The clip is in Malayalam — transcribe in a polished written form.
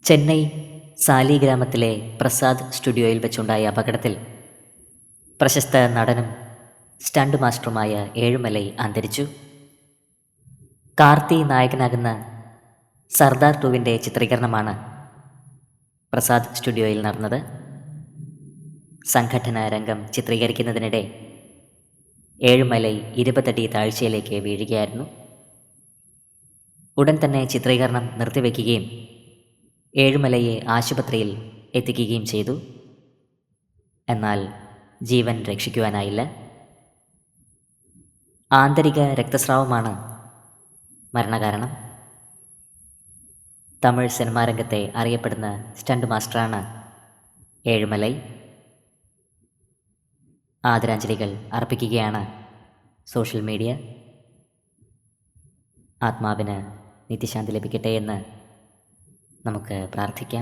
ചെന്നൈ സാലിഗ്രാമത്തിലെ പ്രസാദ് സ്റ്റുഡിയോയിൽ വെച്ചുണ്ടായ അപകടത്തിൽ പ്രശസ്ത നടനും സ്റ്റണ്ട് മാസ്റ്ററുമായ ഏഴുമലൈ അന്തരിച്ചു. കാർത്തി നായകനാകുന്ന സർദാർ 2 ചിത്രീകരണമാണ് പ്രസാദ് സ്റ്റുഡിയോയിൽ നടന്നത്. സംഘടന രംഗം ചിത്രീകരിക്കുന്നതിനിടെ ഏഴുമലൈ 20 അടി താഴ്ചയിലേക്ക് വീഴുകയായിരുന്നു. ഉടൻ തന്നെ ചിത്രീകരണം നിർത്തിവെക്കുകയും ഏഴുമലയെ ആശുപത്രിയിൽ എത്തിക്കുകയും ചെയ്തു. എന്നാൽ ജീവൻ രക്ഷിക്കുവാനായില്ല. ആന്തരിക രക്തസ്രാവമാണ് മരണകാരണം. തമിഴ് സിനിമാ രംഗത്തെ അറിയപ്പെടുന്ന സ്റ്റണ്ട് മാസ്റ്ററാണ് ഏഴുമലൈ. ആദരാഞ്ജലികൾ അർപ്പിക്കുകയാണ് സോഷ്യൽ മീഡിയ. ആത്മാവിന് നിത്യശാന്തി ലഭിക്കട്ടെ എന്ന് നമുക്ക് പ്രാർത്ഥിക്കാം.